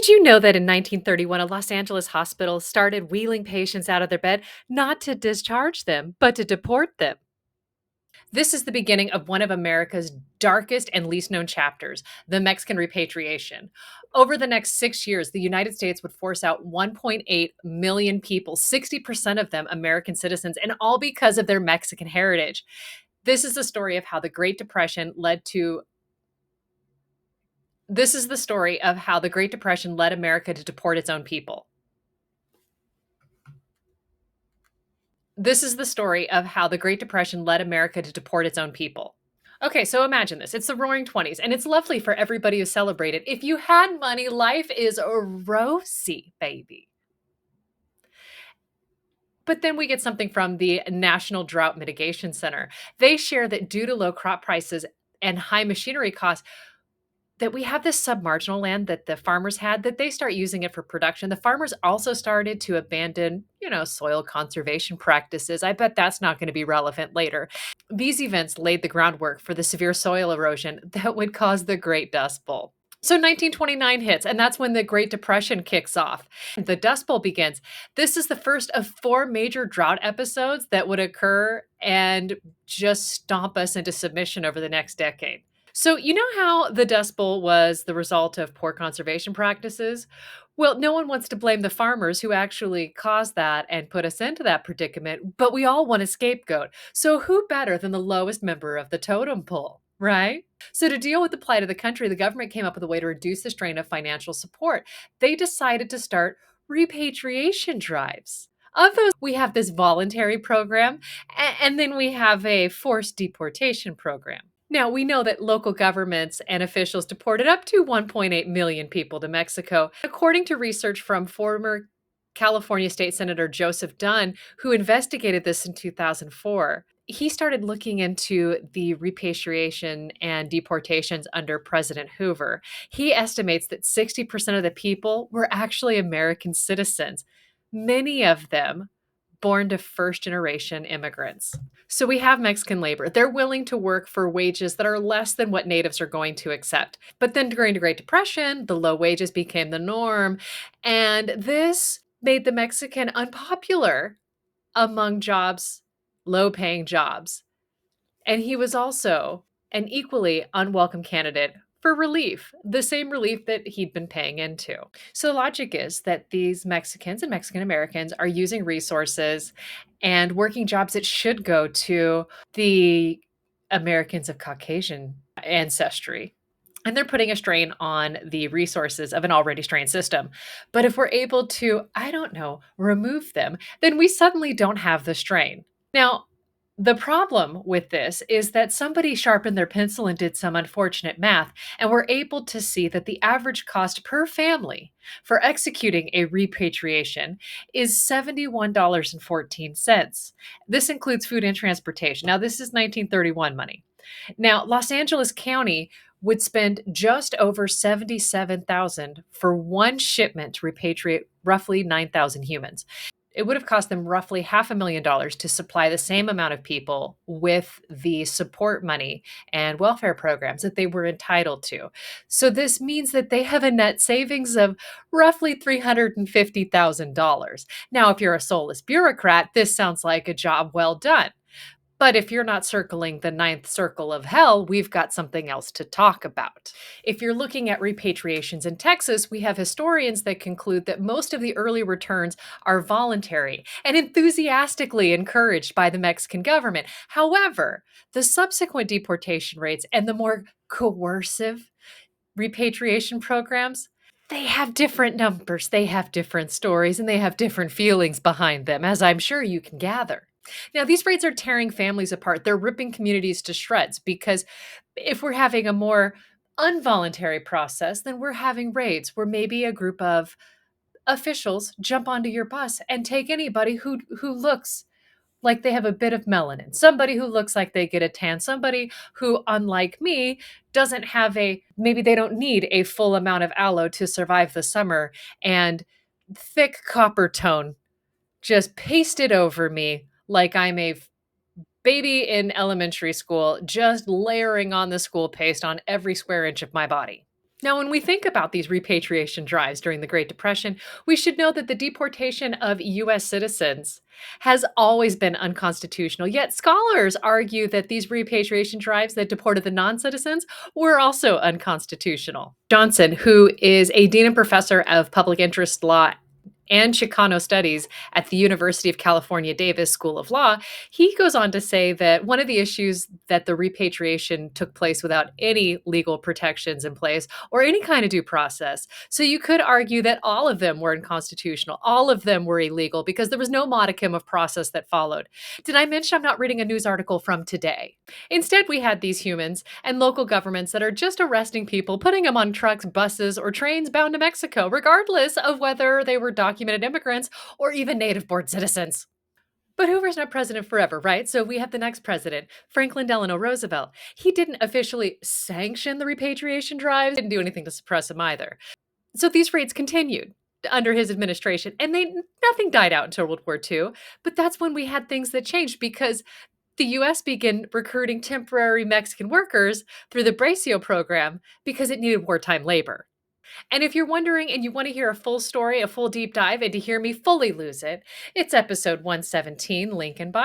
Did you know that in 1931, a Los Angeles hospital started wheeling patients out of their bed not to discharge them, but to deport them? This is the beginning of one of America's darkest and least known chapters, the Mexican repatriation. Over the next 6 years, the United States would force out 1.8 million people, 60% of them American citizens, and all because of their Mexican heritage. This is the story of how the Great Depression led to This is the story of how the Great Depression led America to deport its own people. This is the story of how the Great Depression led America to deport its own people. Okay, so imagine this. It's the roaring 20s, and it's lovely for everybody who celebrated. If you had money, life is rosy, baby. But then we get something from the National Drought Mitigation Center. They share that due to low crop prices and high machinery costs, that we have this submarginal land that the farmers had that they start using it for production. The farmers also started to abandon, soil conservation practices. I bet that's not going to be relevant later. These events laid the groundwork for the severe soil erosion that would cause the Great Dust Bowl. So 1929 hits, and that's when the Great Depression kicks off. The Dust Bowl begins. This is the first of four major drought episodes that would occur and just stomp us into submission over the next decade. So, you know how the Dust Bowl was the result of poor conservation practices? Well, no one wants to blame the farmers who actually caused that and put us into that predicament, but we all want a scapegoat. So, who better than the lowest member of the totem pole, right? So, to deal with the plight of the country, the government came up with a way to reduce the strain of financial support. They decided to start repatriation drives. Of those, we have this voluntary program, and then we have a forced deportation program. Now, we know that local governments and officials deported up to 1.8 million people to Mexico. According to research from former California State Senator Joseph Dunn, who investigated this in 2004, he started looking into the repatriation and deportations under President Hoover. He estimates that 60% of the people were actually American citizens, many of them born to first generation immigrants. So we have Mexican labor. They're willing to work for wages that are less than what natives are going to accept. But then during the Great Depression, the low wages became the norm. And this made the Mexican unpopular among low paying jobs. And he was also an equally unwelcome candidate for relief, the same relief that he'd been paying into. So the logic is that these Mexicans and Mexican Americans are using resources and working jobs that should go to the Americans of Caucasian ancestry. And they're putting a strain on the resources of an already strained system. But if we're able to, I don't know, remove them, then we suddenly don't have the strain. Now, the problem with this is that somebody sharpened their pencil and did some unfortunate math, and we're able to see that the average cost per family for executing a repatriation is $71.14. This includes food and transportation. Now, this is 1931 money. Now, Los Angeles County would spend just over 77,000 for one shipment to repatriate roughly 9,000 humans. It would have cost them roughly $500,000 to supply the same amount of people with the support money and welfare programs that they were entitled to. So this means that they have a net savings of roughly $350,000. Now, if you're a soulless bureaucrat, this sounds like a job well done. But if you're not circling the ninth circle of hell, we've got something else to talk about. If you're looking at repatriations in Texas, we have historians that conclude that most of the early returns are voluntary and enthusiastically encouraged by the Mexican government. However, the subsequent deportation rates and the more coercive repatriation programs, they have different numbers, they have different stories, and they have different feelings behind them, as I'm sure you can gather. Now, these raids are tearing families apart. They're ripping communities to shreds because if we're having a more involuntary process, then we're having raids where maybe a group of officials jump onto your bus and take anybody who looks like they have a bit of melanin, somebody who looks like they get a tan, somebody who, unlike me, doesn't have maybe they don't need a full amount of aloe to survive the summer, and thick copper tone just pasted over me like I'm a baby in elementary school, just layering on the school paste on every square inch of my body. Now, when we think about these repatriation drives during the Great Depression, we should know that the deportation of US citizens has always been unconstitutional. Yet scholars argue that these repatriation drives that deported the non citizens were also unconstitutional. Johnson, who is a dean and professor of public interest law and Chicano Studies at the University of California, Davis School of Law, he goes on to say that one of the issues that the repatriation took place without any legal protections in place or any kind of due process. So you could argue that all of them were unconstitutional, all of them were illegal because there was no modicum of process that followed. Did I mention I'm not reading a news article from today? Instead, we had these humans and local governments that are just arresting people, putting them on trucks, buses, or trains bound to Mexico, regardless of whether they were documented immigrants or even native born citizens. But Hoover's not president forever, right? So we have the next president, Franklin Delano Roosevelt. He didn't officially sanction the repatriation drives, didn't do anything to suppress them either. So these raids continued under his administration, and nothing died out until World War II. But that's when we had things that changed because the US began recruiting temporary Mexican workers through the Bracio program because it needed wartime labor. And if you're wondering and you want to hear a full story, a full deep dive, and to hear me fully lose it, it's episode 117, Lincoln Bio.